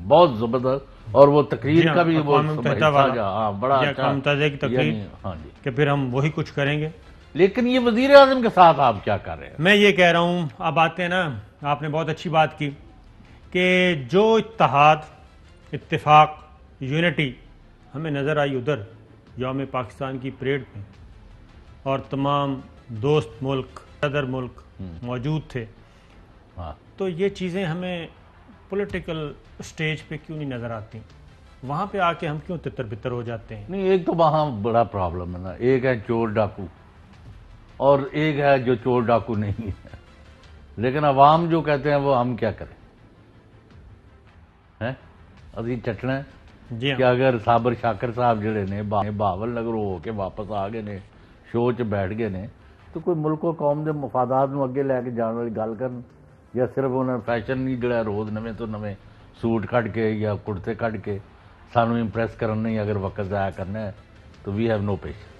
بہت زبردست، اور وہ تقریر کا بھی وہ اقوام متحدہ والا، ہاں بڑا یہ اچھا، اقوام متحدہ کی تقریر ہاں جی۔ کہ پھر ہم وہی کچھ کریں گے۔ لیکن یہ وزیر اعظم کے ساتھ آپ کیا کر رہے ہیں؟ میں یہ کہہ رہا ہوں، اب آتے ہیں نا، آپ نے بہت اچھی بات کی کہ جو اتحاد، اتفاق، یونٹی ہمیں نظر آئی ادھر یوم پاکستان کی پریڈ میں، اور تمام دوست ملک، صدر ملک موجود تھے، ہاں تو یہ چیزیں ہمیں پولیٹیکل سٹیج پہ کیوں نہیں نظر آتی؟ وہاں پہ آ کے ہم کیوں تتر بتر ہو جاتے ہیں؟ نہیں، ایک تو وہاں بڑا پرابلم ہے نا، ایک ہے چور ڈاکو اور ایک ہے جو چور ڈاکو نہیں ہے، لیکن عوام جو کہتے ہیں وہ ہم کیا کریں ہیں؟ ابھی چٹنا ہے جی کہ ہاں، اگر صابر شاکر صاحب جڑے نے بہاول نگر ہو کے واپس آ گئے نے، شو چ بیٹھ گئے نے، تو کوئی ملک و قوم دے مفادات نو اگے لے کے جان والی گل کرن، یا صرف انہیں فیشن نہیں جڑا روز نویں تو نویں سوٹ کٹ کے یا کرتے کٹ کے سانو امپریس کرن نہیں اگر وقت ضائع کرنا ہے تو وی ہیو نو پیشنس۔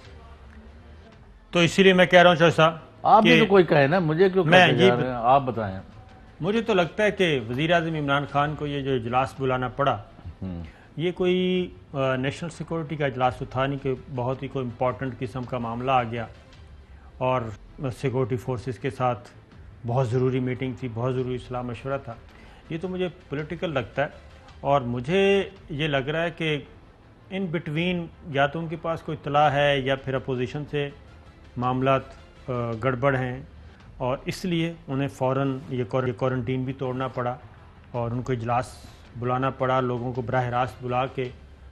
تو اسی لیے میں کہہ رہا ہوں چوہدری صاحب، آپ بھی تو کوئی کہے نا، مجھے کیوں میں کہتے جا رہے ہیں؟ آپ بتائیں۔ مجھے تو لگتا ہے کہ وزیر اعظم عمران خان کو یہ جو اجلاس بلانا پڑا، یہ کوئی نیشنل سیکورٹی کا اجلاس تو تھا نہیں کہ بہت ہی کوئی امپورٹنٹ قسم کا معاملہ آ گیا اور سیکورٹی فورسز کے ساتھ بہت ضروری میٹنگ تھی، بہت ضروری صلاح مشورہ تھا۔ یہ تو مجھے پولیٹیکل لگتا ہے، اور مجھے یہ لگ رہا ہے کہ ان بٹوین یا تو ان کے پاس کوئی اطلاع ہے یا پھر اپوزیشن سے معاملات گڑبڑ ہیں، اور اس لیے انہیں فوراً یہ کوارنٹین بھی توڑنا پڑا اور ان کو اجلاس بلانا پڑا، لوگوں کو براہ راست بلا کے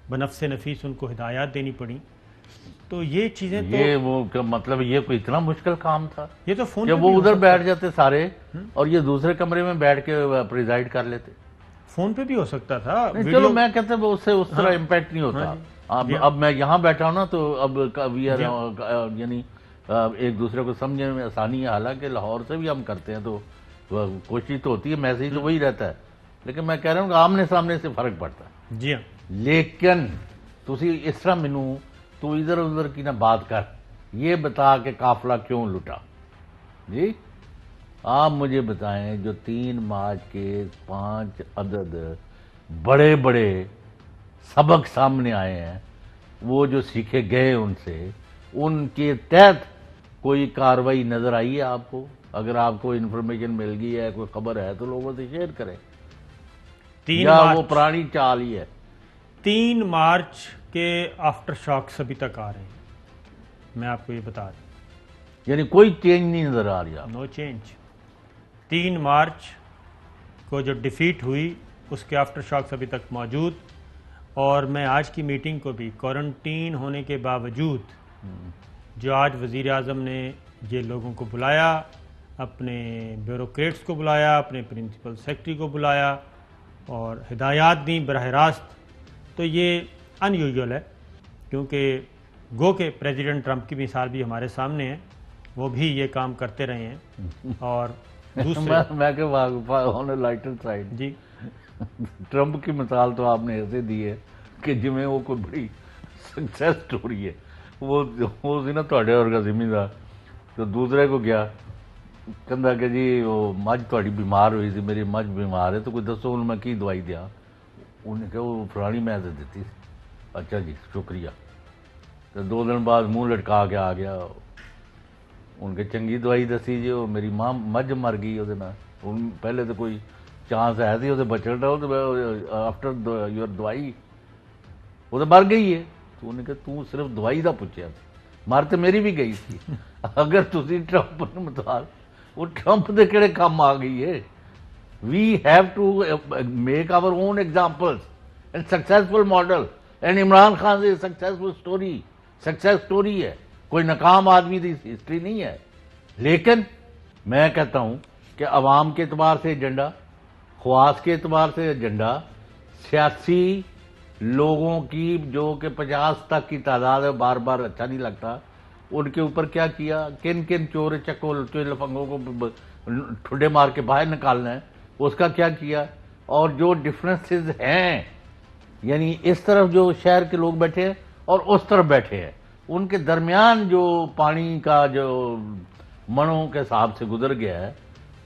بنفس نفیس ان کو ہدایات دینی پڑی۔ تو یہ چیزیں تو یہ وہ مطلب یہ کوئی اتنا مشکل کام تھا یہ تو فون کہ پہ وہ بھی ہو ادھر سکتا بیٹھ جاتے سارے اور یہ دوسرے کمرے میں بیٹھ کے پریزائڈ کر لیتے؟ فون پہ بھی ہو سکتا تھا، نہیں، ویڈیو چلو میں کہتا ہوں اس سے اس طرح امپیکٹ نہیں ہوتا۔ اب میں یہاں بیٹھا ہوں نا تو اب یعنی ایک دوسرے کو سمجھنے میں آسانی ہے، حالانکہ لاہور سے بھی ہم کرتے ہیں تو کوشش تو ہوتی ہے، میسیج تو وہی رہتا ہے، لیکن میں کہہ رہا ہوں کہ آمنے سامنے سے فرق پڑتا ہے۔ جی ہاں، لیکن تسی اس طرح مینوں تو ادھر ادھر کی نہ بات کر، یہ بتا کہ قافلہ کیوں لٹا؟ جی آپ مجھے بتائیں، جو 3 مارچ کے 5 عدد بڑے بڑے سبق سامنے آئے ہیں، وہ جو سیکھے گئے ان سے، ان کے تحت کوئی کارروائی نظر آئی ہے آپ کو؟ اگر آپ کو انفارمیشن مل گئی ہے، کوئی خبر ہے تو لوگوں سے شیئر کریں، یا وہ پرانی چال ہی ہے؟ 3 مارچ کے آفٹر شاکس ابھی تک آ رہے ہیں، میں آپ کو یہ بتا رہا ہوں، یعنی کوئی چینج نہیں نظر آ رہی آپ؟ نو چینج۔ 3 مارچ کو جو ڈیفیٹ ہوئی اس کے آفٹر شاکس ابھی تک موجود، اور میں آج کی میٹنگ کو بھی کوارنٹین ہونے کے باوجود جو آج وزیر اعظم نے یہ لوگوں کو بلایا، اپنے بیوروکریٹس کو بلایا، اپنے پرنسپل سیکرٹری کو بلایا اور ہدایات دیں براہ راست، تو یہ ان یوزول ہے، کیونکہ گو کہ پریزیڈنٹ ٹرمپ کی مثال بھی ہمارے سامنے ہے، وہ بھی یہ کام کرتے رہے ہیں۔ اور دوسرے میں کہ آن اے لائٹر سائڈ، جی ٹرمپ کی مثال تو آپ نے ایسے دی ہے کہ جی میں وہ کوئی بڑی سکسیس سٹوری ہے، وہ سی نا تھوڑے ورگا زمیندار تو دوسرے کو گیا کہندا کہ جی وہ مجھ تھوڑی بیمار ہوئی تھی، میری مجھ بیمار ہے تو کوئی دسو ان میں کی دوائی دیا؟ انہیں کہا وہ فلانی میں تو دیتی تھی۔ اچھا جی شکریہ، تو 2 دن بعد منہ لٹکا کے آ گیا، ان کے چنگی دوائی دسی جی، وہ میری ماں مجھ مر گئی وہ، پہلے تو کوئی چانس ہے تھی وہ بچن رہو تو آفٹر یور دوائی وہ تو مر گئی ہے۔ تو انہیں کہا تو صرف دوائی دا پوچھا، مر تو میری بھی گئی تھی۔ اگر تسی ٹرمپ مثال، وہ ٹرمپ دے کہڑے کام آ گئی ہے؟ We have to make our own examples and successful model, and Imran Khan سے سکسیسفل سٹوری، سکسیس سٹوری ہے، کوئی ناکام آدمی کی ہسٹری نہیں ہے۔ لیکن میں کہتا ہوں کہ عوام کے اعتبار سے ایجنڈا، خواص کے اعتبار سے ایجنڈا، سیاسی لوگوں کی جو کہ 50 تک کی تعداد ہے، بار بار اچھا نہیں لگتا، ان کے اوپر کیا کیا، کن کن چور چکو لفنگوں کو ٹھڈے مار کے باہر نکالنا ہے، اس کا کیا کیا، اور جو ڈفرینسز ہیں، یعنی اس طرف جو شہر کے لوگ بیٹھے ہیں اور اس طرف بیٹھے ہیں، ان کے درمیان جو پانی کا جو منوں کے حساب سے گزر گیا ہے،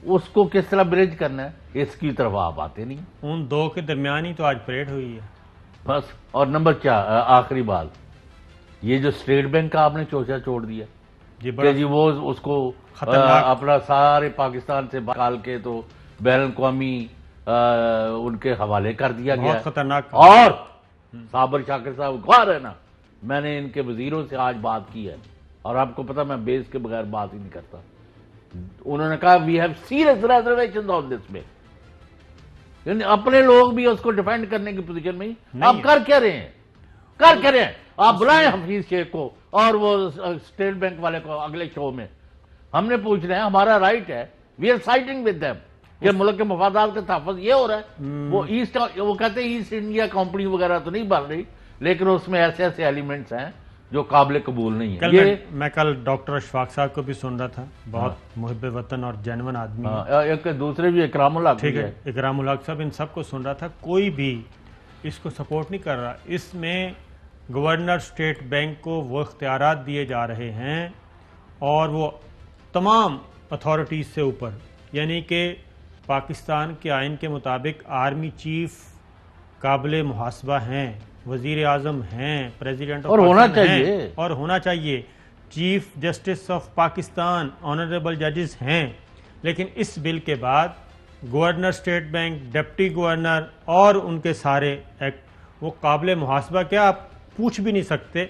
اس کو کس طرح بریج کرنا ہے۔ اس کی طرف آپ آتے نہیں. ان دو کے درمیان ہی تو آج پریڈ ہوئی ہے بس. اور نمبر آخری بات, یہ جو اسٹیٹ بینک کا آپ نے چوچا چھوڑ دیا جی کہ جی وہ اس کو خطرناک اپنا سارے پاکستان سے نکال کے تو بین الاقوامی ان کے حوالے کر دیا گیا. بہت خطرناک. اور صابر شاکر صاحب غور ہے نا, میں نے ان کے وزیروں سے آج بات کی ہے, اور آپ کو پتا میں بیس کے بغیر بات ہی نہیں کرتا. انہوں نے کہا وی ہیو سیریس ریزرویشن آن دس میں. یعنی اپنے لوگ بھی اس کو ڈیفینڈ کرنے کی پوزیشن میں آپ کر کیا رہے ہیں, کر کیا رہے ہیں. آپ بلائیں حفیظ شیخ کو اور وہ اسٹیٹ بینک والے کو اگلے شو میں, ہم نے پوچھ رہے ہیں, ہمارا رائٹ ہے, we are siding with them کہ ملک کے مفادات کا تحفظ یہ ہو رہا ہے. وہ کہتے ہیں ایسٹ انڈیا کمپنی وغیرہ تو نہیں بن رہی, لیکن اس میں ایسے ایسے ایلیمنٹس ہیں جو قابل قبول نہیں ہیں. میں کل ڈاکٹر اشفاق صاحب کو بھی سن رہا تھا, بہت محب وطن اور جینون آدمی. ایک دوسرے بھی اکرام الحق, ٹھیک ہے, اکرام الحق صاحب, ان سب کو سن رہا تھا. کوئی بھی اس کو سپورٹ نہیں کر رہا. اس میں گورنر اسٹیٹ بینک کو وہ اختیارات دیے جا رہے ہیں اور وہ تمام اتھارٹیز سے اوپر, یعنی کہ پاکستان کے آئین کے مطابق آرمی چیف قابل محاسبہ ہیں, وزیر اعظم ہیں, پریزیڈنٹ اور ہونا چاہیے, اور ہونا چاہیے, chief justice of Pakistan honourable ججز ہیں. لیکن اس بل کے بعد governor state bank, deputy governor اور ان کے سارے ایکٹ وہ قابل محاسبہ کیا آپ پوچھ بھی نہیں سکتے.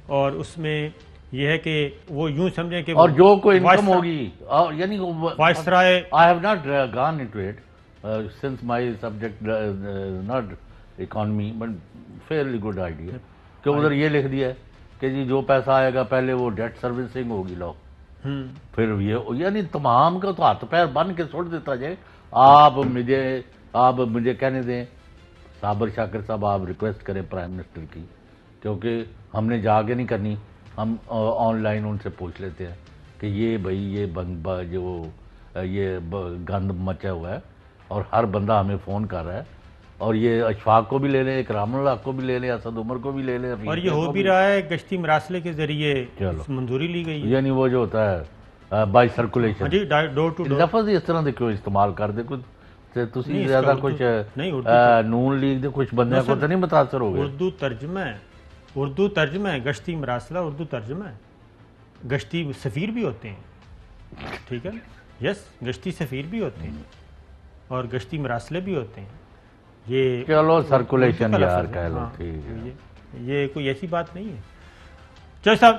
اور اس میں یہ ہے کہ وہ یوں سمجھیں کہ اور جو کوئی انکم ہوگی, یعنی viceroy, I have not gone into it since my subject not economy but fairly good idea کہ ادھر یہ لکھ دیا ہے کہ جی جو پیسہ آئے گا پہلے وہ ڈیٹ سروسنگ ہوگی لو, پھر یہ یعنی تمام کا تو ہاتھ پیر بن کے چھوڑ دیتا جائے. آپ مجھے کہنے دیں صابر شاکر صاحب, آپ ریکویسٹ کریں پرائم منسٹر کی, کیونکہ ہم نے جا کے نہیں کرنی, ہم آن لائن ان سے پوچھ لیتے ہیں کہ یہ بھائی یہ گند مچا ہوا ہے اور ہر بندہ ہمیں فون کر رہا ہے, اور یہ اشفاق کو بھی لے لیں, اکرام الحق کو بھی لے لیں, اسد عمر کو بھی لے لیں, اور یہ ہو بھی رہا ہے گشتی مراسلے کے ذریعے منظوری لی گئی ہے. یعنی وہ جو ہوتا ہے بائی سرکولیشن, جی ڈور ٹو ڈور. لفظ اس طرح دے کیوں استعمال کر دے, کچھ تسی زیادہ کچھ نون لیگ دے کچھ بندے کو تو نہیں متاثر ہو گئے. اردو ترجمہ ہے, گشتی مراسلہ اردو ترجمہ ہے. گشتی سفیر بھی ہوتے ہیں, ٹھیک ہے, یس, گشتی سفیر بھی ہوتے ہیں اور گشتی مراسلے بھی ہوتے ہیں. یہ چلو سرکولیشن یار کہہ لو, ٹھیک ہے, یہ کوئی ایسی بات نہیں ہے. چلو صاحب,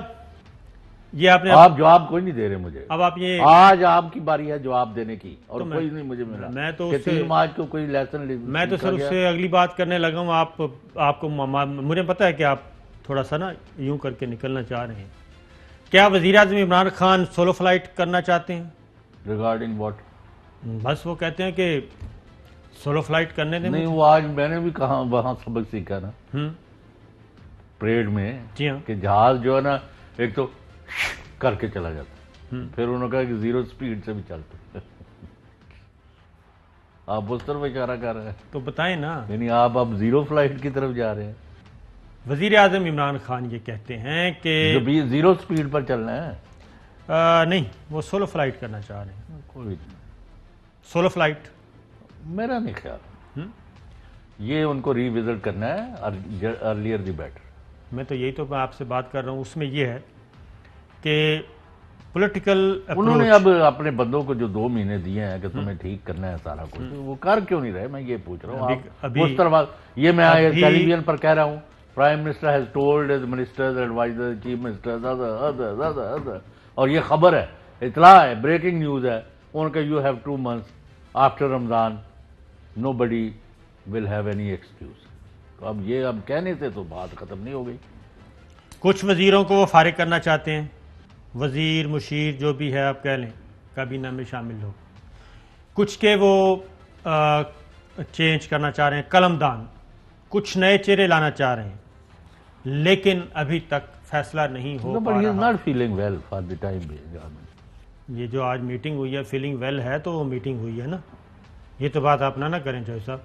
یہ آپ جواب کوئی نہیں دے رہے مجھے. اب آپ یہ آج آپ کی باری ہے جواب دینے کی, اور کوئی نہیں مجھے ملا. میں تو آج کو کوئی لیسن میں تو سر اس سے اگلی بات کرنے لگا ہوں. آپ کو مجھے پتا ہے کہ آپ تھوڑا سا نا یوں کر کے نکلنا چاہ رہے ہیں. کیا وزیر اعظم عمران خان سولو فلائٹ کرنا چاہتے ہیں؟ Regarding what? بس وہ کہتے ہیں کہ سولو فلائٹ کرنے دیں. نہیں, وہ آج میں نے بھی کہا وہاں سبق سیکھا نا پریڈ میں, جی ہاں, کہ جہاز جو ہے نا ایک تو کر کے چلا جاتا, پھر انہوں نے کہا کہ زیرو سپیڈ سے بھی چلتے. آپ اس طرف اشارہ کر رہے ہیں تو بتائیں نا, یعنی آپ اب زیرو فلائٹ کی طرف جا رہے ہیں. وزیر اعظم عمران خان یہ کہتے ہیں کہ زیرو سپیڈ پر چلنا ہے. نہیں, وہ سولو فلائٹ کرنا چاہ رہے ہیں. کوئی سولو فلائٹ میرا نہیں خیال, یہ ان کو ری وزٹ کرنا ہے, ارلیئر دی بیٹر. میں تو یہی تو میں آپ سے بات کر رہا ہوں. اس میں یہ ہے کہ پولیٹیکل انہوں نے اب اپنے بندوں کو جو 2 مہینے دیے ہیں کہ تمہیں ٹھیک کرنا ہے سارا کچھ, وہ کر کیوں نہیں رہے, میں یہ پوچھ رہا ہوں. اس طرح یہ میں ٹیلی ویژن پر کہہ رہا ہوں, prime minister has told his ministers, adviser, chief ministers, اور یہ خبر ہے, اطلاع ہے, بریکنگ نیوز ہے ان کا, you have 2 months after Ramzan, nobody will have any excuse. تو اب یہ اب کہنے سے تو بات ختم نہیں ہو گئی. کچھ وزیروں کو وہ فارغ کرنا چاہتے ہیں, وزیر مشیر جو بھی ہے آپ کہہ لیں, کابینہ میں شامل ہو. کچھ کے وہ چینج کرنا چاہ رہے ہیں, قلم دان, کچھ نئے چہرے لانا چاہ رہے ہیں, لیکن ابھی تک فیصلہ نہیں ہو پا رہا. یہ جو آج میٹنگ ہوئی ہے, فیلنگ ویل ہے تو وہ میٹنگ ہوئی ہے نا, یہ تو بات آپ نہ کریں جوئی صاحب.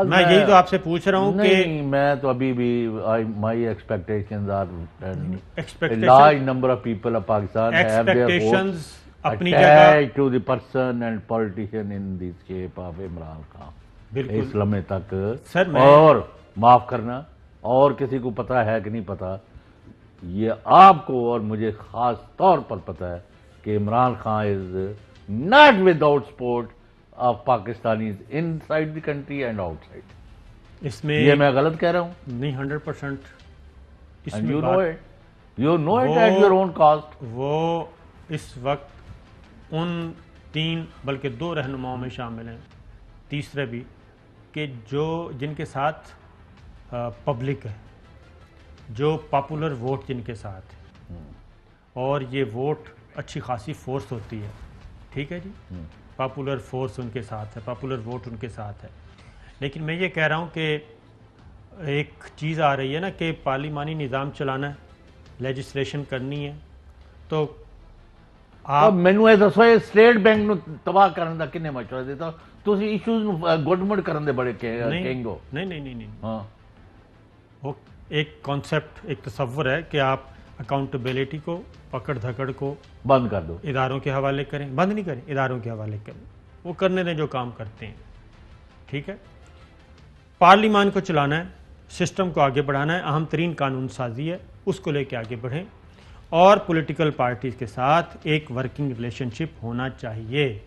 میں یہی تو آپ سے پوچھ رہا ہوں کہ میں تو ابھی بھی my expectations are large number of people of Pakistan اپنی جگہ to the person and politician in the shape of Imran Khan. بالکل اس لمحے تک سر میں اور معاف کرنا اور کسی کو پتا ہے کہ نہیں پتا، یہ آپ کو اور مجھے خاص طور پر پتا ہے کہ Imran Khan is not without support of Pakistanis inside the country and outside. اس میں یہ میں غلط کہہ رہا ہوں؟ نہیں 100% اس اینڈ میں یو نو بات it, you know it at your own cost. وہ اس وقت ان 3 بلکہ 2 رہنماؤں میں شامل ہیں، تیسرے بھی، کہ جن کے ساتھ پبلک ہے، جو پاپولر ووٹ جن کے ساتھ ہے، اور یہ ووٹ اچھی خاصی فورس ہوتی ہے. ٹھیک ہے جی، پاپولر فورس ان کے ساتھ ہے، پاپولر ووٹ ان کے ساتھ ہے. لیکن میں یہ کہہ رہا ہوں کہ ایک چیز آ رہی ہے نا کہ پارلیمانی نظام چلانا ہے، لیجسلیشن کرنی ہے، تو آپ ਮੈਨੂੰ ਇਹ ਦੱਸੋ ਇਹ ਸਟੇਟ ਬੈਂਕ ਨੂੰ ਤਬਾਹ ਕਰਨ ਦਾ ਕਿੰਨੇ ਮਸ਼ਵਰਾ ਦਿੱਤਾ? ਤੁਸੀਂ ਇਸ਼ੂਜ਼ ਨੂੰ ਗੁੱਡਮੁੱਡ ਕਰਨ ਦੇ ਬੜੇ ਕਿੰਗ ਹੋ. نہیں ہاں وہ ایک کانسیپٹ، ایک تصور ہے کہ آپ اکاؤنٹیبلٹی کو، پکڑ دھکڑ کو بند کر دو. اداروں کے حوالے کریں، بند نہیں کریں، اداروں کے حوالے کریں، وہ کرنے دیں جو کام کرتے ہیں. ٹھیک ہے، پارلیمان کو چلانا ہے، سسٹم کو آگے بڑھانا ہے، اہم ترین قانون سازی ہے، اس کو لے کے آگے بڑھیں، اور پولیٹیکل پارٹیز کے ساتھ ایک ورکنگ ریلیشن شپ ہونا چاہیے.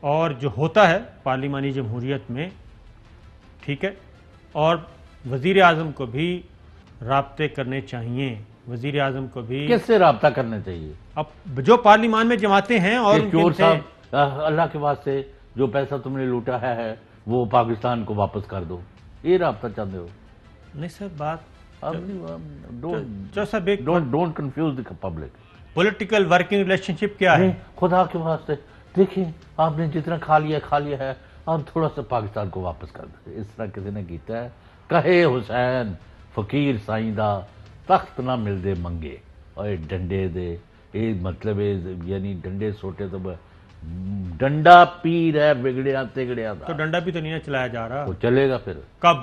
اور جو ہوتا ہے پارلیمانی جمہوریت میں، ٹھیک ہے، اور وزیر اعظم کو بھی رابطے کرنے چاہیے، وزیر اعظم کو بھی کس سے رابطہ کرنا چاہیے؟ اب جو پارلیمان میں جماعتیں ہیں اور ان چور کے صاحب اللہ کے واسطے جو پیسہ تم نے لوٹا ہے وہ پاکستان کو واپس کر دو، یہ رابطہ چاہتے ہو؟ نہیں سر، بات صاحب ایک don't confuse the public. Political working relationship کیا ہے؟ خدا کے واسطے دیکھیں، آپ نے جتنا کھا لیا ہے، آپ تھوڑا سا پاکستان کو واپس کر دیں. اس طرح کسی نے کیتا ہے؟ کہے حسین فقیر سائیں دا تخت نہ مل دے منگے، اور ڈنڈے دے، یہ مطلب یعنی ڈنڈے سوٹے تو ڈنڈا پیر ہے بگڑیا تگڑیا تو ڈنڈا بھی تو نہیں چلایا جا رہا. وہ چلے گا پھر کب؟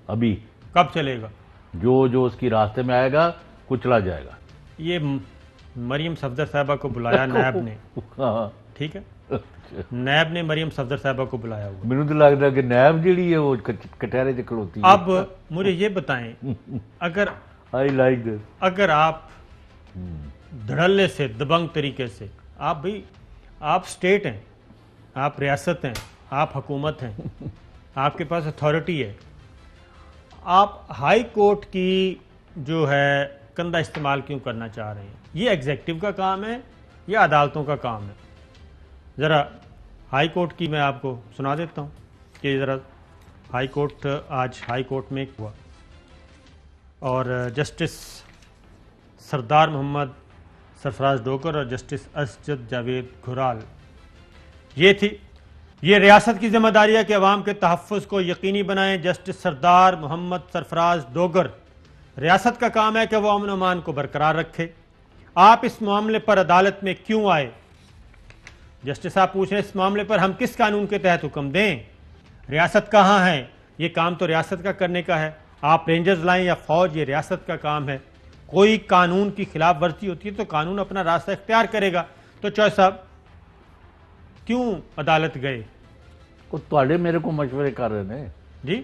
ابھی. کب چلے گا؟ جو اس کی راستے میں آئے گا کچلا جائے گا. یہ مریم صفدر صاحبہ کو بلایا نیب نے، ٹھیک ہے، نیب نے مریم صفدر صاحبہ کو بلایا ہوا. مجھے تو لگتا ہے کہ نیب جیڑی ہے وہ کٹہرے چکر ہوتی ہے. اب مجھے یہ بتائیں، آئی لائک دس، اگر آپ دھڑلے سے، دبنگ طریقے سے، آپ سٹیٹ ہیں، آپ ریاست ہیں، آپ حکومت ہیں، آپ کے پاس اتھارٹی ہے، آپ ہائی کورٹ کی جو ہے کندھا استعمال کیوں کرنا چاہ رہے ہیں؟ یہ ایگزیکٹو کا کام ہے یا عدالتوں کا کام ہے؟ ذرا ہائی کورٹ کی میں آپ کو سنا دیتا ہوں کہ ذرا ہائی کورٹ، آج ہائی کورٹ میں ہوا، اور جسٹس سردار محمد سرفراز ڈوگر اور جسٹس اسجد جاوید گھرال، یہ ریاست کی ذمہ داری ہے کہ عوام کے تحفظ کو یقینی بنائیں. جسٹس سردار محمد سرفراز ڈوگر، ریاست کا کام ہے کہ وہ امن و امان کو برقرار رکھے. آپ اس معاملے پر عدالت میں کیوں آئے؟ جسٹس صاحب پوچھ رہے ہیں اس معاملے پر ہم کس قانون کے تحت حکم دیں؟ ریاست کہاں ہے؟ یہ کام تو ریاست کا کرنے کا ہے. آپ رینجرز لائیں یا فوج، یہ ریاست کا کام ہے. کوئی قانون کی خلاف ورزی ہوتی ہے تو قانون اپنا راستہ اختیار کرے گا. تو چوہے صاحب کیوں عدالت گئے؟ تھوڑے میرے کو مشورے کر رہے ہیں جی،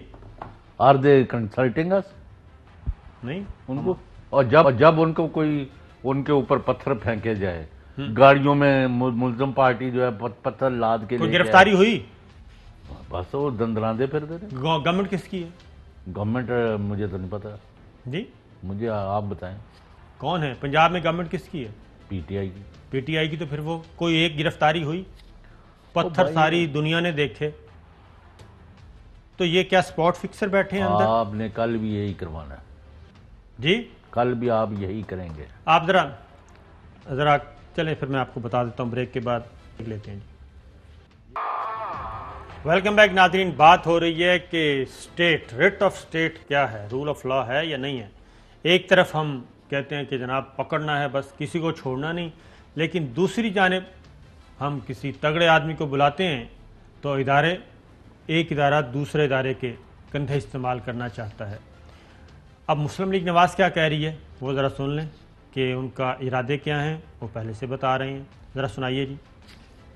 آر دے کنسلٹنگ اس؟ نہیں ان کو، اور جب ان کو کوئی ان کے اوپر پتھر پھینکے جائے، گاڑیوں میں ملزم پارٹی جو ہے پتھر لاد کے کوئی گرفتاری ہوئی؟ بس وہ دندراندے پھر دے رہے. گورنمنٹ کس کی ہے؟ گورنمنٹ مجھے تو نہیں پتا جی، مجھے آپ بتائیں. کون ہے پنجاب میں گورنمنٹ کس کی ہے؟ پی ٹی آئی کی. پی ٹی آئی کی. تو پھر وہ کوئی ایک گرفتاری ہوئی؟ پتھر ساری دنیا نے دیکھے. تو یہ کیا سپاٹ فکسر بیٹھے ہیں اندر؟ آپ نے کل بھی یہی کروانا ہے. جی، کل بھی آپ یہی کریں گے. آپ ذرا چلیں، پھر میں آپ کو بتا دیتا ہوں، بریک کے بعد دیکھ لیتے ہیں. ویلکم بیک ناظرین. بات ہو رہی ہے کہ اسٹیٹ، ریٹ آف اسٹیٹ کیا ہے، رول آف لا ہے یا نہیں ہے. ایک طرف ہم کہتے ہیں کہ جناب پکڑنا ہے بس، کسی کو چھوڑنا نہیں، لیکن دوسری جانب ہم کسی تگڑے آدمی کو بلاتے ہیں تو ایک ادارہ دوسرے ادارے کے کندھے استعمال کرنا چاہتا ہے. اب مسلم لیگ نواز کیا کہہ رہی ہے وہ ذرا سن لیں. کہ ان کا ارادے کیا ہیں وہ پہلے سے بتا رہے ہیں. ذرا سنائیے جی.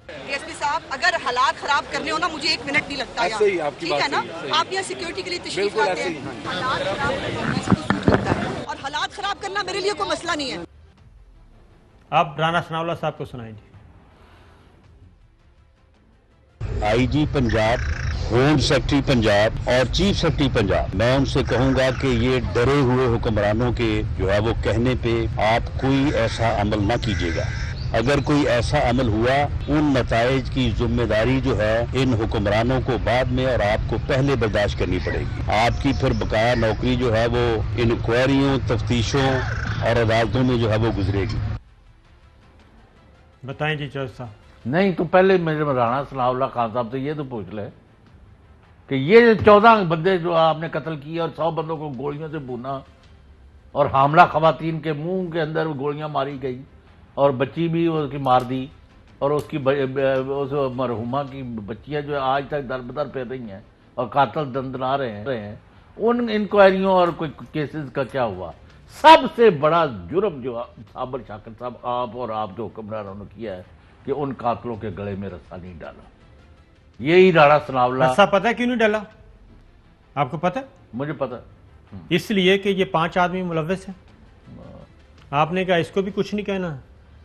ڈی ایس پی صاحب اگر حالات خراب کرنے ہو نا مجھے 1 منٹ نہیں لگتا ایسے ہی آپ کی ٹھیک ہے نا بات صحیح ہے. آپ یہاں سیکیورٹی کے لیے تشریف بالکل لاتے ایسے ہیں ہی. حالات خراب کرنا مجھے کو سوچ لگتا ہے اور حالات خراب کرنا میرے لیے کوئی مسئلہ نہیں ہے. آپ رانا ثناء اللہ صاحب کو سنائیں جی. آئی جی پنجاب، ہوم سیکرٹری پنجاب اور چیف سیکرٹری پنجاب، میں ان سے کہوں گا کہ یہ ڈرے ہوئے حکمرانوں کے جو ہے وہ کہنے پہ آپ کوئی ایسا عمل نہ کیجیے گا. اگر کوئی ایسا عمل ہوا ان نتائج کی ذمہ داری جو ہے ان حکمرانوں کو بعد میں اور آپ کو پہلے برداشت کرنی پڑے گی. آپ کی پھر بقایا نوکری جو ہے وہ انکوائریوں، تفتیشوں اور عدالتوں میں جو ہے وہ گزرے گی. بتائیں جی چودھری صاحب. نہیں تو پہلے میرے رانا ثناء اللہ خان صاحب سے یہ تو پوچھ لے کہ یہ 14 بندے جو آپ نے قتل کیے اور 100 بندوں کو گولیوں سے بھونا اور حاملہ خواتین کے منہ کے اندر گولیاں ماری گئی اور بچی بھی اس کی مار دی اور اس کی اس مرحومہ کی بچیاں جو آج تک در بدر پھر رہی ہیں اور قاتل دندنا رہے ہیں. ان انکوائریوں اور کوئی کیسز کا کیا ہوا؟ سب سے بڑا جرم جو صابر شاکر صاحب آپ اور آپ جو حکمرانوں نے کیا ہے کہ ان قاتلوں کے گلے میں رسا نہیں ڈالا. یہی رانا ثناء اللہ. ایسا پتہ ہے کیوں نہیں ڈالا؟ آپ کو پتہ ہے؟ مجھے پتہ. اس لیے کہ یہ 5 آدمی ملوث ہیں. آپ نے کہا اس کو بھی کچھ نہیں کہنا،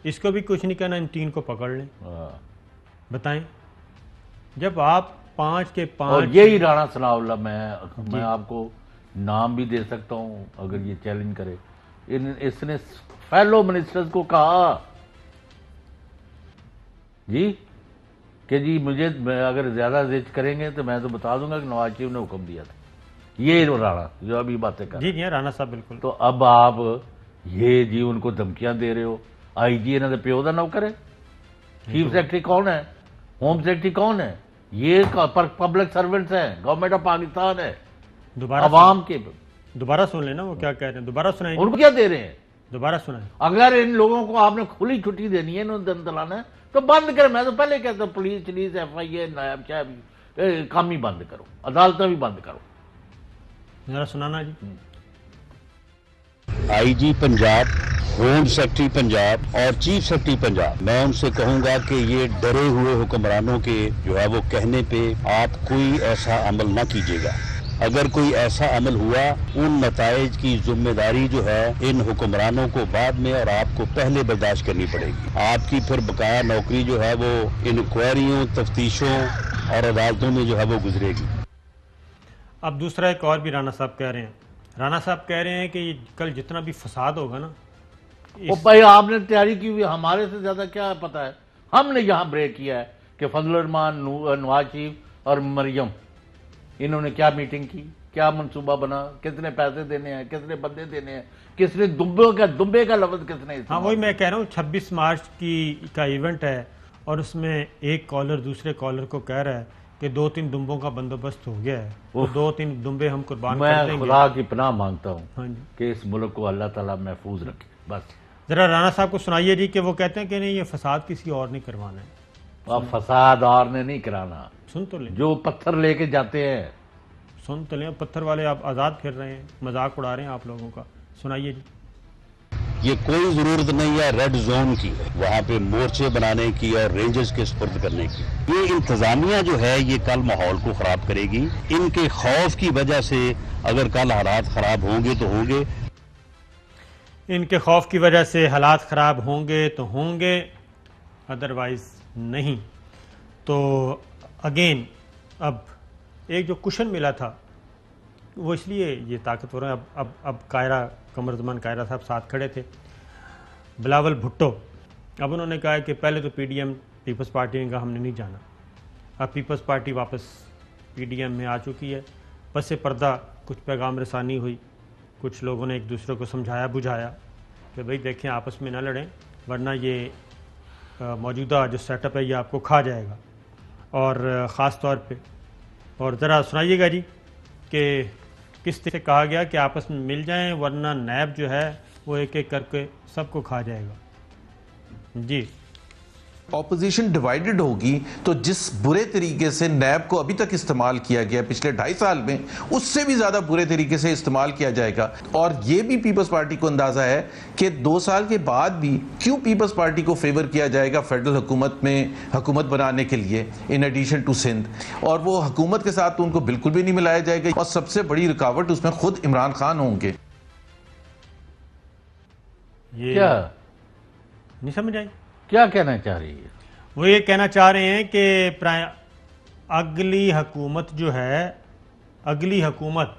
اس کو بھی کچھ نہیں کہنا، ان 3 کو پکڑ لیں. بتائیں جب آپ 5 کے 5. اور یہی رانا ثناء اللہ میں آپ کو نام بھی دے سکتا ہوں اگر یہ چیلنج کرے. اس نے فیلو منسٹرز کو کہا جی کہ جی مجھے اگر زیادہ زج کریں گے تو میں تو بتا دوں گا کہ نواز شریف نے حکم دیا تھا. یہ رانا جو ابھی باتیں کر جی جی رانا صاحب بالکل. تو اب آپ یہ جی ان کو دھمکیاں دے رہے ہو. آئی جی انہوں نے پیو دا نوکر ہے. چیف سیکرٹری کون ہے؟ ہوم سیکرٹری کون ہے؟ یہ پبلک سرونٹس ہیں، گورنمنٹ آف پاکستان ہے. عوام کے دوبارہ سن لینا وہ کیا کہہ رہے ہیں. دوبارہ سنائیں. ان کو کیا دے رہے ہیں؟ دوبارہ سنائیں. اگر ان لوگوں کو آپ نے کھلی چھٹی دینی ہے انہوں نے دن دلانا ہے تو بند کریں. میں تو پہلے کہتا ہوں پولیس ایف آئی اے نائب صاحب کام ہی بند کرو، عدالتیں بھی بند کرو. ذرا سنانا جی. آئی جی پنجاب، ہوم سیکرٹری پنجاب اور چیف سیکرٹری پنجاب، میں ان سے کہوں گا کہ یہ ڈرے ہوئے حکمرانوں کے جو ہے وہ کہنے پہ آپ کوئی ایسا عمل نہ کیجیے گا. اگر کوئی ایسا عمل ہوا ان نتائج کی ذمہ داری جو ہے ان حکمرانوں کو بعد میں اور آپ کو پہلے برداشت کرنی پڑے گی. آپ کی پھر بقایا نوکری جو ہے وہ انکوائریوں، تفتیشوں اور عدالتوں میں جو ہے وہ گزرے گی. اب دوسرا ایک اور بھی رانا صاحب کہہ رہے ہیں. رانا صاحب کہہ رہے ہیں کہ یہ کل جتنا بھی فساد ہوگا نا بھائی آپ نے تیاری کی ہوئی، ہمارے سے زیادہ کیا پتا ہے. ہم نے یہاں بریک کیا ہے کہ فضل الرحمان، نواز شریف اور مریم انہوں نے کیا میٹنگ کی، کیا منصوبہ بنا، کتنے پیسے دینے ہیں، کتنے بندے دینے ہیں، کس نے دمبے کا لفظ کس نے. ہاں وہی میں کہہ رہا ہوں 26 مارچ کا ایونٹ ہے اور اس میں ایک کالر دوسرے کالر کو کہہ رہا ہے کہ 2-3 دمبوں کا بندوبست ہو گیا ہے، وہ 2-3 دمبے ہم قربان کر دیں گے. میں خدا کی پناہ مانگتا ہوں ہاں جی کہ اس ملک کو اللہ تعالیٰ محفوظ رکھے. بس ذرا رانا صاحب کو سنائیے جی کہ وہ کہتے ہیں کہ نہیں یہ فساد کسی اور نہیں کروانا ہے. اب فساد اور نے نہیں کرانا. سن تو لیں، جو پتھر لے کے جاتے ہیں سن تو لیں. پتھر والے آپ آزاد پھر رہے ہیں، مذاق اڑا رہے ہیں آپ لوگوں کا. سنائیے جی. یہ کوئی ضرورت نہیں ہے ریڈ زون کی، وہاں پہ مورچے بنانے کی اور رینجرز کے سپرد کرنے کی. یہ انتظامیہ جو ہے یہ کل ماحول کو خراب کرے گی. ان کے خوف کی وجہ سے اگر کل حالات خراب ہوں گے تو ہوں گے. ان کے خوف کی وجہ سے حالات خراب ہوں گے تو ہوں گے، ادروائز نہیں. تو اگین اب ایک جو کشن ملا تھا وہ اس لیے یہ طاقتور ہے. اب قاہرہ قمر زمان قاہرہ صاحب ساتھ کھڑے تھے، بلاول بھٹو. اب انہوں نے کہا کہ پہلے تو P D M Peoples Party نے کہا ہم نے نہیں جانا. اب پیپلز پارٹی واپس پی ڈی ایم میں آ چکی ہے. پس پردہ کچھ پیغام رسانی ہوئی، کچھ لوگوں نے ایک دوسرے کو سمجھایا بجھایا کہ بھئی دیکھیں آپس میں نہ لڑیں ورنہ یہ موجودہ جو سیٹ اپ ہے یہ آپ کو کھا جائے گا. اور خاص طور پہ اور ذرا سنائیے گا جی کہ کس طرح سے کہا گیا کہ آپس میں مل جائیں ورنہ نیب جو ہے وہ ایک ایک کر کے سب کو کھا جائے گا. جی اپوزیشن ڈیوائیڈڈ ہوگی تو جس برے طریقے سے نیب کو ابھی تک استعمال کیا گیا پچھلے 2.5 سال میں، اس سے بھی زیادہ برے طریقے سے استعمال کیا جائے گا۔ اور یہ بھی پیپلز پارٹی کو اندازہ ہے کہ 2 سال کے بعد بھی کیوں پیپلز پارٹی کو فیور کیا جائے گا فیڈرل حکومت میں حکومت بنانے کے لیے ان ایڈیشن ٹو سندھ، اور وہ حکومت کے ساتھ تو ان کو بالکل بھی نہیں ملایا جائے گا، اور سب سے بڑی رکاوٹ اس میں خود عمران خان ہوں گے۔ کیا نہیں سمجھ آئی کیا کہنا چاہ رہی ہے؟ وہ یہ کہنا چاہ رہے ہیں کہ اگلی حکومت جو ہے، اگلی حکومت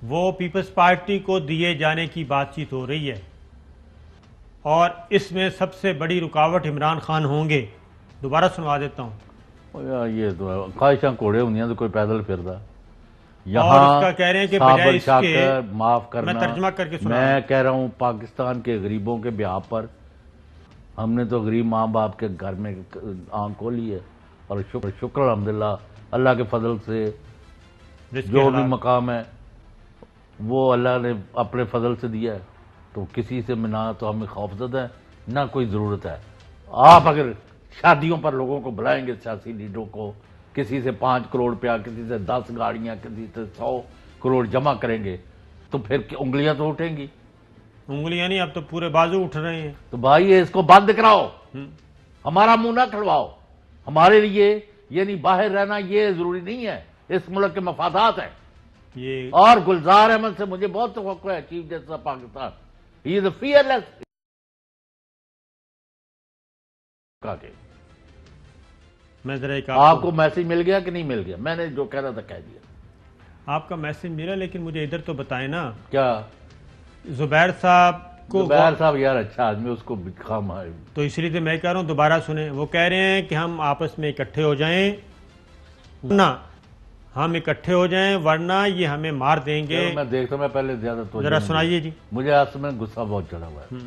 وہ پیپلز پارٹی کو دیے جانے کی بات چیت ہو رہی ہے، اور اس میں سب سے بڑی رکاوٹ عمران خان ہوں گے۔ دوبارہ سنوا دیتا ہوں۔ یہ تو خواہشاں کوڑے ہوں تو کوئی پیدل پھردا اور اس کا کہہ رہے ہیں کہ بجائے اس کے، معاف کرنا، میں ترجمہ کر کے سنا، میں کہہ رہا ہوں پاکستان کے غریبوں کے بیاہ پر ہم نے تو غریب ماں باپ کے گھر میں آنکھ کھولی ہے، اور شکر الحمدللہ اللہ کے فضل سے جو بھی مقام ہے وہ اللہ نے اپنے فضل سے دیا ہے، تو کسی سے نہ تو ہمیں خوفزدہ ہے نہ کوئی ضرورت ہے۔ آپ اگر شادیوں پر لوگوں کو بلائیں گے، سیاسی لیڈروں کو، کسی سے 5 کروڑ روپیہ، کسی سے 10 گاڑیاں، کسی سے 100 کروڑ جمع کریں گے تو پھر انگلیاں تو اٹھیں گی۔ انگلیاں نہیں، اب تو پورے بازو اٹھ رہے ہیں۔ تو بھائی اس کو بند کراؤ، ہمارا منہ نہ کھلواؤ۔ ہمارے لیے یعنی باہر رہنا یہ ضروری نہیں ہے، اس ملک کے مفادات ہیں۔ یہ اور گلزار احمد سے مجھے بہت توقع ہے، chief justice of Pakistan, he is a fearless. میں ذرا ایک آپ کو میسج مل گیا کہ نہیں مل گیا؟ میں نے جو کہہ رہا تھا کہہ دیا۔ آپ کا میسج ملا، لیکن مجھے ادھر تو بتائیں نا، کیا زبیر صاحب کو، زبیر صاحب یار اچھا آدمی، اس کو خام ہے تو اس لیے میں کہہ رہا ہوں دوبارہ سنیں۔ وہ کہہ رہے ہیں کہ ہم آپس میں اکٹھے ہو جائیں، ورنہ ہم اکٹھے ہو جائیں ورنہ یہ ہمیں مار دیں گے۔ میں دیکھتا ہوں، میں پہلے زیادہ توجہ ذرا سنائیے جی۔ مجھے آج میں غصہ بہت چڑھا ہوا ہے۔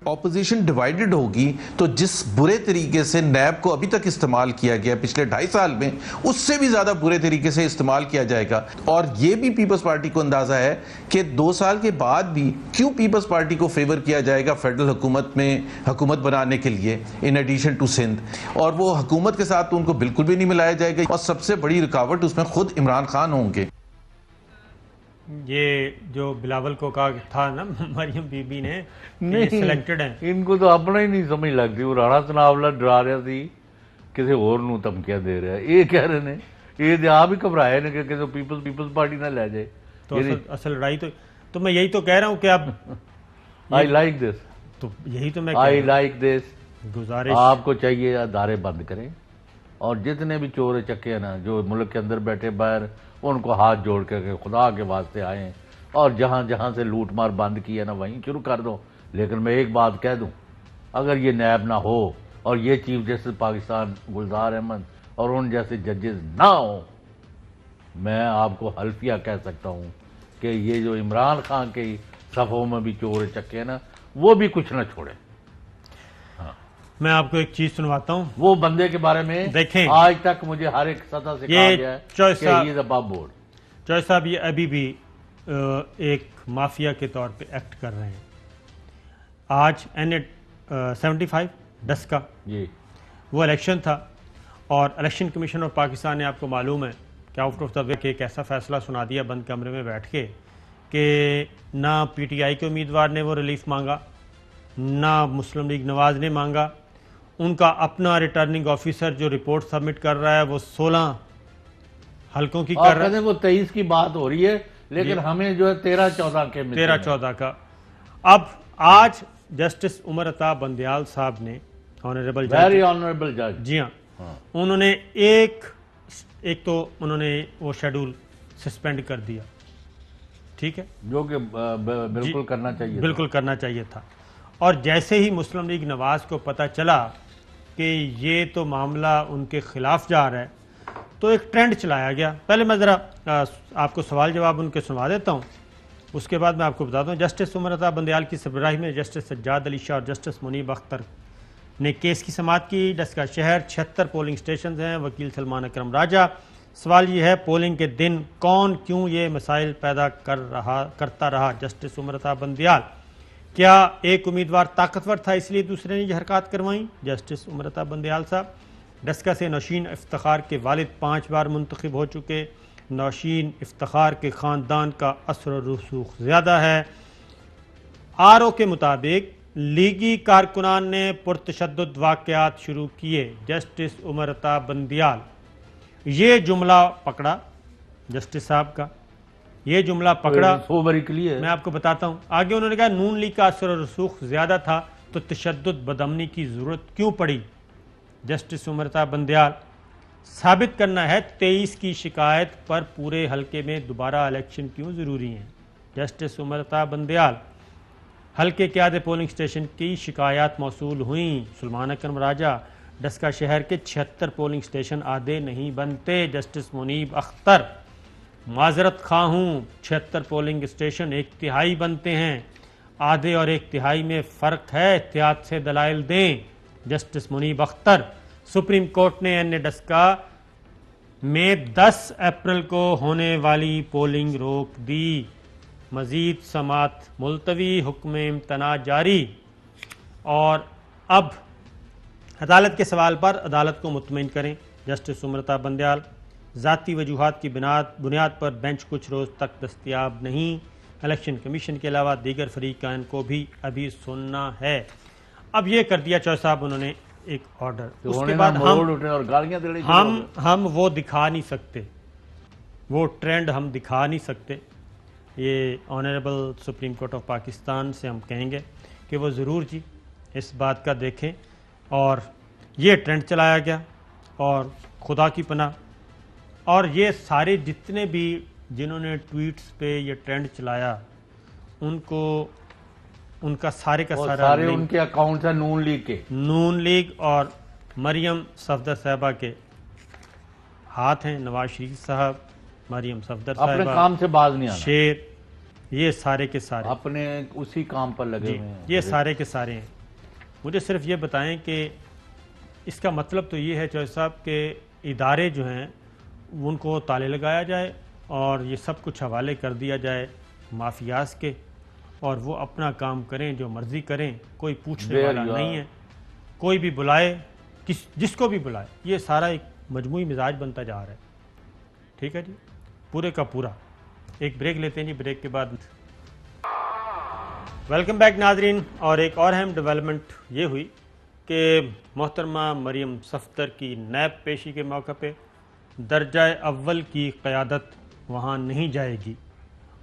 اپوزیشن ڈیوائیڈڈ ہوگی تو جس برے طریقے سے نیب کو ابھی تک استعمال کیا گیا پچھلے 2.5 سال میں، اس سے بھی زیادہ برے طریقے سے استعمال کیا جائے گا۔ اور یہ بھی پیپلز پارٹی کو اندازہ ہے کہ 2 سال کے بعد بھی کیوں پیپلز پارٹی کو فیور کیا جائے گا فیڈرل حکومت میں حکومت بنانے کے لیے ان ایڈیشن ٹو سندھ، اور وہ حکومت کے ساتھ تو ان کو بالکل بھی نہیں ملایا جائے گا، اور سب سے بڑی رکاوٹ اس میں خود عمران خان ہوں گے۔ یہ جو بلاول کو کہا تھا نا مریم بی بی نے، سلیکٹڈ ہیں، ان کو تو اپنا ہی نہیں سمجھ لگتی۔ وہ رانا سناولا ڈرا رہا تھی، کسی اور نو دھمکیاں دے رہا ہے، یہ کہہ رہے ہیں یہ آپ ہی گھبرائے نا کہ پیپلز پارٹی نہ لے جائے۔ تو اصل لڑائی تو میں یہی تو کہہ رہا ہوں کہ اب آئی لائک دس، تو یہی تو میں آئی لائک دس۔ گزارش آپ کو چاہیے ادارے بند کریں، اور جتنے بھی چور چکے ہیں نا جو ملک کے اندر بیٹھے باہر، ان کو ہاتھ جوڑ کے خدا کے واسطے آئیں، اور جہاں جہاں سے لوٹ مار بند کی ہے نا وہیں شروع کر دو۔ لیکن میں ایک بات کہہ دوں، اگر یہ نیب نہ ہو اور یہ چیف جسٹس پاکستان گلزار احمد اور ان جیسے ججز نہ ہوں، میں آپ کو حلفیہ کہہ سکتا ہوں کہ یہ جو عمران خان کے صفوں میں بھی چور چکے ہیں نا، وہ بھی کچھ نہ چھوڑے۔ میں آپ کو ایک چیز سنواتا ہوں، وہ بندے کے بارے میں دیکھیں، آج تک مجھے ہر ایک سطح سے کہا گیا ہے کہ ہی از ابو بورڈ۔ چوہے صاحب یہ ابھی بھی ایک مافیا کے طور پہ ایکٹ کر رہے ہیں۔ آج NA-75 ڈسکا جی وہ الیکشن تھا، اور الیکشن کمیشن آف پاکستان نے، آپ کو معلوم ہے کہ آؤٹ آف دا وے ایک ایسا فیصلہ سنا دیا بند کمرے میں بیٹھ کے کہ نہ PTI کے امیدوار نے وہ ریلیف مانگا، نہ مسلم لیگ نواز نے مانگا۔ ان کا اپنا ریٹرننگ آفیسر جو رپورٹ سبمٹ کر رہا ہے وہ 16 حلقوں کی کر رہا ہے، وہ 23 کی بات ہو رہی ہے، لیکن ہمیں جو ہے 13-14 کے 13-14 کا۔ اب آج جسٹس عمر عطا بندیال صاحب نے، آنریبل جج، ویری آنریبل جج، جی ہاں، انہوں نے ایک تو انہوں نے وہ شیڈول سسپینڈ کر دیا، ٹھیک ہے، جو کہ بالکل کرنا چاہیے، بالکل کرنا چاہیے تھا۔ اور جیسے ہی مسلم لیگ نواز کو پتہ چلا کہ یہ تو معاملہ ان کے خلاف جا رہا ہے، تو ایک ٹرینڈ چلایا گیا۔ پہلے میں ذرا آپ کو سوال جواب ان کے سنوا دیتا ہوں، اس کے بعد میں آپ کو بتاتا ہوں۔ جسٹس عمر عطا بندیال کی سربراہی میں جسٹس سجاد علی شاہ اور جسٹس منیب اختر نے کیس کی سماعت کی۔ ڈسکا شہر 76 پولنگ سٹیشنز ہیں۔ وکیل سلمان اکرم راجہ، سوال یہ ہے پولنگ کے دن کون کیوں یہ مسائل پیدا کرتا رہا؟ جسٹس عمر عطا بندیال، کیا ایک امیدوار طاقتور تھا اس لیے دوسرے نے یہ حرکات کروائیں؟ جسٹس عمر عطا بندیال صاحب. ڈسکا سے نوشین افتخار کے والد 5 بار منتخب ہو چکے. نوشین افتخار کے خاندان کا اثر و رسوخ زیادہ ہے. RO کے مطابق لیگی کارکنان نے پرتشدد واقعات شروع کیے. جسٹس عمر عطا بندیال. یہ جملہ پکڑا جسٹس صاحب کا، یہ جملہ پکڑا. میں آپ کو بتاتا ہوں. آگے انہوں نے کہا نون لیگ کا اثر و رسوخ زیادہ تھا تو تشدد بدامنی کی ضرورت کیوں پڑی؟ جسٹس عمر عطا بندیال. ثابت کرنا ہے 23 کی شکایت پر پورے حلقے میں دوبارہ الیکشن کیوں ضروری ہیں؟ جسٹس عمر عطا بندیال. حلقے قیادت پولنگ اسٹیشن کی شکایات موصول ہوئیں. سلمان اکرم راجہ. ڈسکا شہر کے 76 پولنگ اسٹیشن آدھے نہیں بنتے. جسٹس منیب اختر. معذرت خواہ ہوں، 76 پولنگ اسٹیشن 1/3 بنتے ہیں، آدھے اور 1/3 میں فرق ہے، احتیاط سے دلائل دیں. جسٹس منیب اختر. سپریم کورٹ نے این اے ڈسکا میں 10 اپریل کو ہونے والی پولنگ روک دی. مزید سماعت ملتوی، حکم امتناع جاری. اور اب عدالت کے سوال پر عدالت کو مطمئن کریں. جسٹس عمر عطا بندیال. ذاتی وجوہات کی بنیاد پر بینچ کچھ روز تک دستیاب نہیں. الیکشن کمیشن کے علاوہ دیگر فریقین کو بھی ابھی سننا ہے. اب یہ کر دیا چوہے صاحب انہوں نے ایک آرڈر. اس کے بعد ہم وہ دکھا نہیں سکتے، وہ ٹرینڈ ہم دکھا نہیں سکتے. یہ honourable supreme court of Pakistan سے ہم کہیں گے کہ وہ ضرور جی اس بات کا دیکھیں. اور یہ ٹرینڈ چلایا گیا اور خدا کی پناہ، اور یہ سارے جتنے بھی جنہوں نے ٹویٹس پہ یہ ٹرینڈ چلایا ان کا سارے کا سارے ان کے اکاؤنٹ ہے نون لیگ اور مریم صفدر صاحبہ کے ہاتھ ہیں. نواز شریف صاحب، مریم صفدر صاحبہ، اپنے کام سے باز نہیں آنا، شیر، یہ سارے کے سارے اپنے اسی کام پر لگے ہوئے ہیں. یہ سارے کے سارے ہیں. مجھے صرف یہ بتائیں کہ اس کا مطلب تو یہ ہے چوہے صاحب کہ ادارے جو ہیں ان کو تالے لگایا جائے اور یہ سب کچھ حوالے کر دیا جائے مافیاز کے، اور وہ اپنا کام کریں، جو مرضی کریں، کوئی پوچھنے والا نہیں ہے. کوئی بھی بلائے، جس کو بھی بلائے. یہ سارا ایک مجموعی مزاج بنتا جا رہا ہے. ٹھیک ہے جی، پورے کا پورا. ایک بریک لیتے ہیں جی، بریک کے بعد ویلکم بیک ناظرین. اور ایک اور اہم ڈیولپمنٹ یہ ہوئی کہ محترمہ مریم صفدر کی نیب پیشی کے موقع پہ درجہ اول کی قیادت وہاں نہیں جائے گی،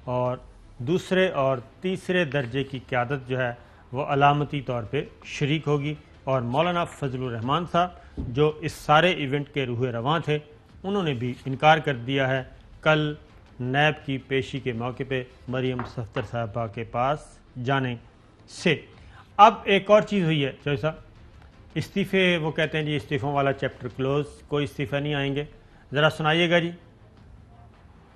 اور دوسرے اور تیسرے درجے کی قیادت جو ہے وہ علامتی طور پہ شریک ہوگی. اور مولانا فضل الرحمان صاحب جو اس سارے ایونٹ کے روح رواں تھے، انہوں نے بھی انکار کر دیا ہے کل نیب کی پیشی کے موقع پہ مریم صفدر صاحبہ کے پاس جانے سے. اب ایک اور چیز ہوئی ہے چوہے صاحب، استعفے. وہ کہتے ہیں جی استعفوں والا چیپٹر کلوز، کوئی استعفے نہیں آئیں گے. ذرا سنائیے گا جی.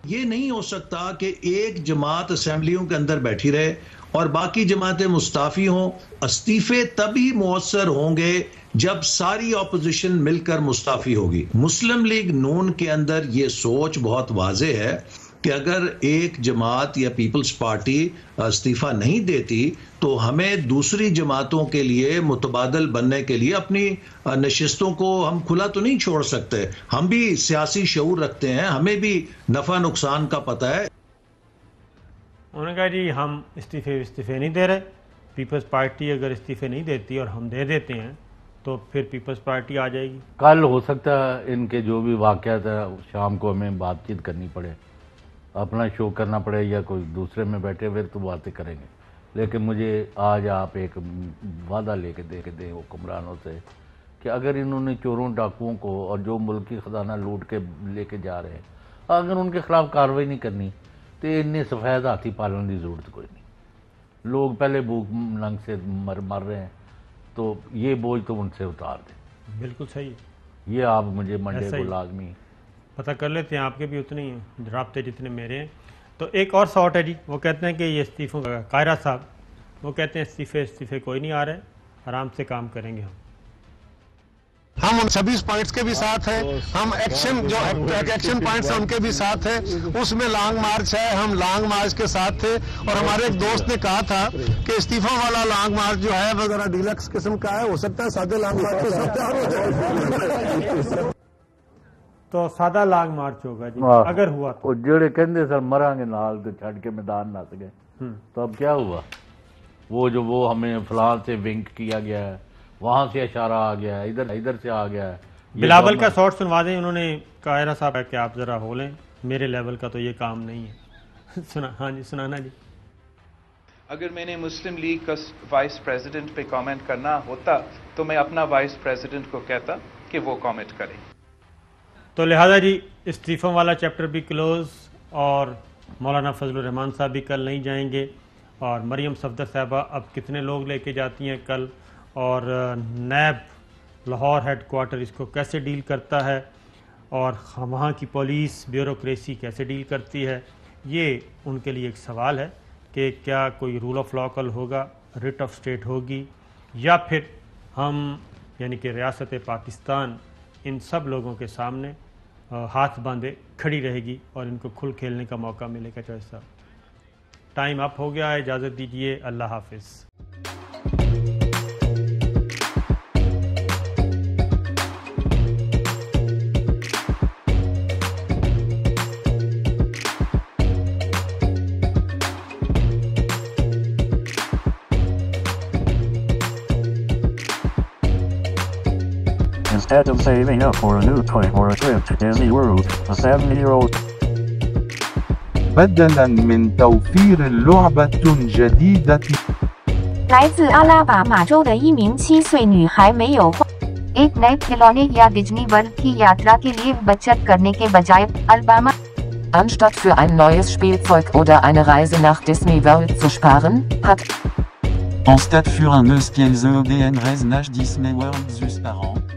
یہ نہیں ہو سکتا کہ ایک جماعت اسمبلیوں کے اندر بیٹھی رہے اور باقی جماعتیں مستعفی ہوں. استعفے تبھی مؤثر ہوں گے جب ساری اپوزیشن مل کر مستعفی ہوگی. مسلم لیگ نون کے اندر یہ سوچ بہت واضح ہے کہ اگر ایک جماعت یا پیپلز پارٹی استعفیٰ نہیں دیتی تو ہمیں دوسری جماعتوں کے لیے متبادل بننے کے لیے اپنی نشستوں کو ہم کھلا تو نہیں چھوڑ سکتے. ہم بھی سیاسی شعور رکھتے ہیں، ہمیں بھی نفع نقصان کا پتہ ہے. انہوں نے کہا جی ہم استعفے نہیں دے رہے. پیپلز پارٹی اگر استعفے نہیں دیتی اور ہم دے دیتے ہیں تو پھر پیپلز پارٹی آ جائے گی. کل ہو سکتا ہے ان کے جو بھی واقعات ہے شام کو ہمیں بات چیت کرنی پڑے، اپنا شو کرنا پڑے، یا کوئی دوسرے میں بیٹھے ہوئے تو باتیں کریں گے. لیکن مجھے آج آپ ایک وعدہ لے کے دیں حکمرانوں سے کہ اگر انہوں نے چوروں ڈاکوؤں کو اور جو ملکی خزانہ لوٹ کے لے کے جا رہے ہیں، اگر ان کے خلاف کارروائی نہیں کرنی تو انہیں سفید ہاتھی پالنے کی ضرورت کوئی نہیں. لوگ پہلے بھوک ننگ سے مر رہے ہیں تو یہ بوجھ تو ان سے اتار دیں. بالکل صحیح. یہ آپ مجھے منڈے کو لازمی پتہ کر لیتے ہیں، آپ کے بھی اتنے ہی ہیں رابطے جتنے میرے ہیں. تو ایک اور ساٹ ہے جی، وہ کہتے ہیں کہ یہ استعفوں قائرہ صاحب وہ کہتے ہیں استعفے کوئی نہیں آ رہے، آرام سے کام کریں گے ہم. ہم ان 26 پوائنٹس کے بھی ساتھ ہیں. ہم ایکشن جو ایکشن پوائنٹس ہیں ان کے بھی ساتھ ہیں. اس میں لانگ مارچ ہے, ہم لانگ مارچ کے ساتھ تھے. اور ہمارے ایک دوست نے کہا تھا کہ استعفا والا لانگ مارچ جو ہے وہ ذرا ڈیلکس قسم کا ہے, ہو سکتا ہے سادے لانگ مارچ کے ساتھ تیار ہو جائے. تو سادہ لانگ مارچ ہوگا جی اگر ہوا تو. جڑے کہندے سر مران گے نال تو چھڑ کے میدان نہ سکے, تو اب کیا ہوا؟ وہ ہمیں فلاں سے ونک کیا گیا ہے, وہاں سے اشارہ آ گیا ہے, ادھر سے آ گیا ہے. بلاول کا شارٹ سنوا دیں, انہوں نے قاہرہ صاحب کہ آپ ذرا ہو لیں, میرے لیول کا تو یہ کام نہیں ہے. ہاں جی سنانا جی. اگر میں نے مسلم لیگ کا وائس پریزیڈنٹ پہ کامنٹ کرنا ہوتا تو میں اپنا وائس پریزیڈنٹ کو کہتا کہ وہ کامنٹ کرے. تو لہذا جی استعفوں والا چیپٹر بھی کلوز, اور مولانا فضل الرحمان صاحب بھی کل نہیں جائیں گے, اور مریم صفدر صاحبہ اب کتنے لوگ لے کے جاتی ہیں کل, اور نیب لاہور ہیڈ کوارٹر اس کو کیسے ڈیل کرتا ہے, اور وہاں کی پولیس بیوروکریسی کیسے ڈیل کرتی ہے, یہ ان کے لیے ایک سوال ہے کہ کیا کوئی رول آف لا کل ہوگا, ریٹ آف اسٹیٹ ہوگی, یا پھر ہم یعنی کہ ریاست پاکستان ان سب لوگوں کے سامنے ہاتھ باندھے کھڑی رہے گی اور ان کو کھل کھیلنے کا موقع ملے گا. چوہے صاحب ٹائم اپ ہو گیا ہے, اجازت دیجیے, اللہ حافظ. Instead of saving up for a new toy or a trip to Disney World, a 7-year-old بدلاً من توفير لعبة جديدة 来自阿拉巴马州的一名7岁女孩没有花 ایک نئے کھلونے یا ڈزنی ورلڈ کی یاترا کے لیے بچت کرنے کے بجائے Alabama Anstatt für ein neues Spielzeug oder eine Reise nach Disney World zu sparen, hat Anstatt für un euskelze ODN reise nach Disney World zu sparen